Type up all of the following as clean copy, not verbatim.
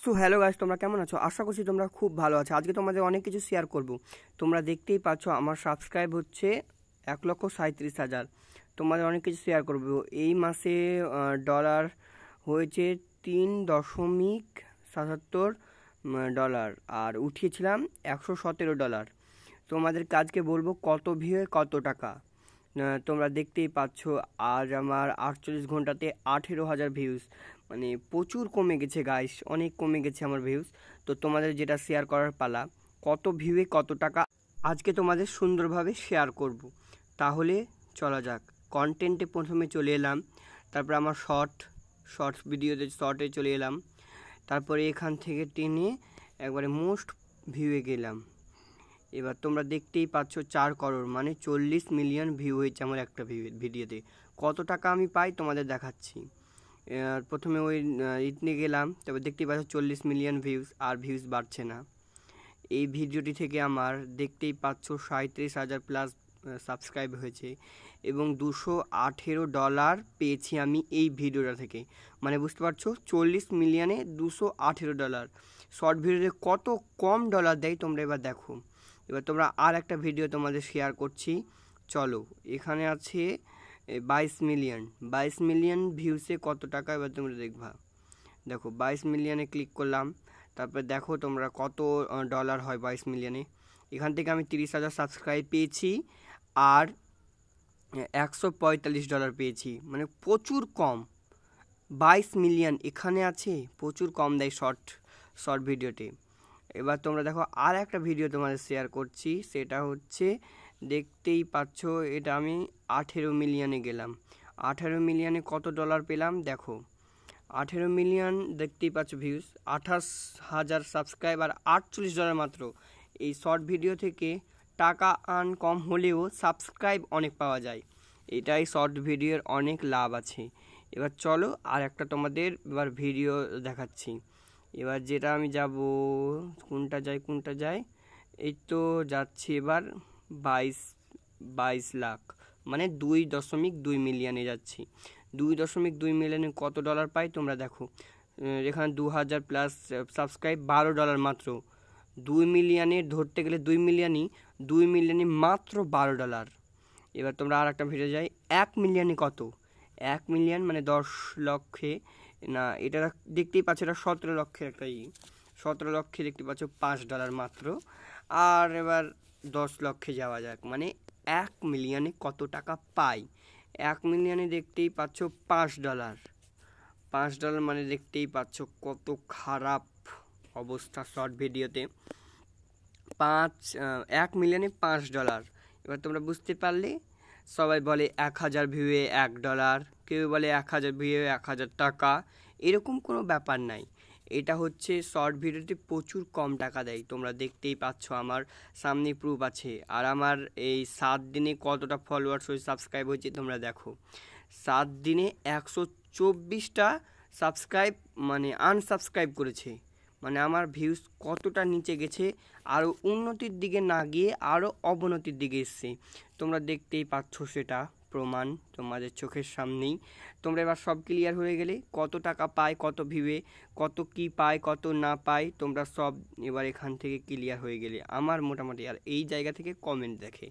So hello guys, তোমরা কেমন আছো? আশা করছি তোমরা খুব ভালো আছো। আজকে তোমাদের অনেক কিছু শেয়ার করব। তোমরা দেখতেই পাচ্ছ আমার সাবস্ক্রাইব হচ্ছে 1,37,000। তোমাদের অনেক কিছু শেয়ার করব। এই মাসে ডলার হয়েছে $3.77 আর উঠিয়েছিলাম $117। তোমাদের কাজকে বলবো কত ভিউ কত টাকা। তোমরা দেখতেই পাচ্ছ আজ আমার 48 ঘন্টাতে 18,000 ভিউজ, মানে প্রচুর কমে গেছে গাইস, অনেক কমে গেছে আমার ভিউজ। তো তোমাদের যেটা শেয়ার করার পালা, কত ভিউয়ে কত টাকা আজকে তোমাদের সুন্দরভাবে শেয়ার করব। তাহলে চলা যাক। কন্টেন্টে প্রথমে চলে এলাম, তারপর আমার শর্টস ভিডিওতে শর্টে চলে এলাম, তারপরে এখান থেকে টেনে একবারে মোস্ট ভিউয়ে গেলাম। এবার তোমরা দেখতেই পাচ্ছ 4 করোড় মানে 40 মিলিয়ন ভিউ হয়েছে আমার একটা ভিডিওতে। কত টাকা আমি পাই তোমাদের দেখাচ্ছি। প্রথমে ওই নিয়ে গেলাম, তবে দেখতেই পাচ্ছ 40 মিলিয়ন ভিউজ, আর ভিউজ বাড়ছে না। এই ভিডিওটি থেকে আমার দেখতেই পাচ্ছ 37,000 প্লাস সাবস্ক্রাইব হয়েছে এবং $218 পেয়েছি আমি এই ভিডিওটা থেকে। মানে বুঝতে পারছো, 40 মিলিয়নে $218। শর্ট ভিডিওতে কত কম ডলার দেয় তোমরা এবার দেখো। এবার তোমরা আর একটা ভিডিও তোমাদের শেয়ার করছি, চলো। এখানে আছে 22 মিলিয়ন ভিউসে কত টাকা, এবার তোমরা দেখো 22 মিলিয়নে ক্লিক করলাম, তারপর দেখো তোমরা কত ডলার হয় 22 মিলিয়নে। এখান থেকে আমি 30,000 সাবস্ক্রাইব পেয়েছি আর $145 পেয়েছি, মানে প্রচুর কম। 22 মিলিয়ন এখানে আছে, প্রচুর কম দেয় শর্ট ভিডিওতে। এবার তোমরা দেখো আর একটা ভিডিও তোমাদের শেয়ার করছি, সেটা হচ্ছে দেখতেই পাচ্ছ, এটা আমি 18 মিলিয়নে গেলাম। 18 মিলিয়নে কত ডলার পেলাম দেখো। 18 মিলিয়ন দেখতেই পাচ্ছ ভিউজ, 28,000 সাবস্ক্রাইব আর $48 মাত্র। এই শর্ট ভিডিও থেকে টাকা আর্ন কম হলেও সাবস্ক্রাইব অনেক পাওয়া যায়, এটাই শর্ট ভিডিওর অনেক লাভ আছে। এবার চলো আর একটা তোমাদের এবার ভিডিও দেখাচ্ছি। এবার যেটা আমি যাব, কোনটা যায়, এই তো যাচ্ছি এবার 22 লাখ, মানে 2.2 মিলিয়নে যাচ্ছি। 2.2 মিলিয়নে কত ডলার পাই তোমরা দেখো। এখানে 2,000 প্লাস সাবস্ক্রাইব, $12 মাত্র। 2 মিলিয়নে ধরতে গেলে 2 মিলিয়নে মাত্র $12। এবার তোমরা আর একটা ভিডিও যাই, 1 মিলিয়নে কত। 1 মিলিয়ন মানে 10 লক্ষে না, এটা দেখতেই পাচ্ছ, এটা 17 লক্ষের একটা 17 লক্ষে দেখতে পাচ্ছ $5 মাত্র। আর এবার 10 লক্ষে যাওয়া যাক, মানে 1 মিলিয়নে কত টাকা পাই। 1 মিলিয়নে দেখতেই পাচ্ছ $5 মানে দেখতেই পাচ্ছ কত খারাপ অবস্থা শর্ট ভিডিওতে। 1 মিলিয়নে $5। এবার তোমরা বুঝতে পারলে, সবাই বলে 1000 ভিউয়ে $1, কেউ বলে 1000 ভিউয়ে 1000 টাকা, এরকম কোনো ব্যাপার নাই। এটা হচ্ছে শর্ট ভিডিওতে প্রচুর কম টাকা দেয়, তোমরা দেখতেই পাচ্ছ, আমার সামনে প্রুফ আছে। আর আমার এই 7 দিনে কতটা ফলোয়ার্স হয়ে সাবস্ক্রাইব হয়েছে তোমরা দেখো। 7 দিনে 124টা সাবস্ক্রাইব মানে আনসাবস্ক্রাইব করেছে, মানে আমার ভিউজ কতটা নিচে গেছে, আরও উন্নতির দিকে না গিয়ে আরও অবনতির দিকে এসছে। তোমরা দেখতেই পাচ্ছ, সেটা প্রমাণ তোমাদের চোখের সামনেই। তোমরা এবার সব ক্লিয়ার হয়ে গেলে, কত টাকা পায়, কত ভিউয়ে কত কি পায়, কত না পায়, তোমরা সব এবার এখান থেকে ক্লিয়ার হয়ে গেলে আমার মোটামুটি। আর এই জায়গা থেকে কমেন্ট দেখে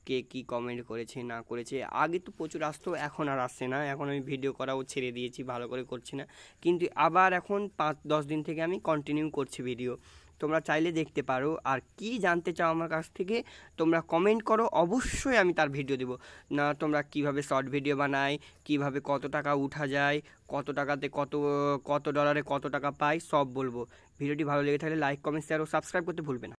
কে কি কমেন্ট করেছে না করেছে। আগে তো প্রচুর আসতো, এখন আর আসছে না, এখন আমি ভিডিও করাও ছেড়ে দিয়েছি, ভালো করে করছি না। কিন্তু আবার এখন 5-10 দিন থেকে আমি কন্টিনিউ করছি ভিডিও, তোমরা চাইলে দেখতে পারো। আর কি জানতে চাও আমার কাছ থেকে তোমরা কমেন্ট করো, অবশ্যই আমি তার ভিডিও দেবো। না তোমরা কিভাবে শর্ট ভিডিও বানায়, কিভাবে কত টাকা উঠা যায়, কত টাকাতে কত ডলারে কত টাকা পাই, সব বলবো। ভিডিওটি ভালো লেগে থাকলে লাইক, কমেন্ট, শেয়ার ও সাবস্ক্রাইব করতে ভুলবে না।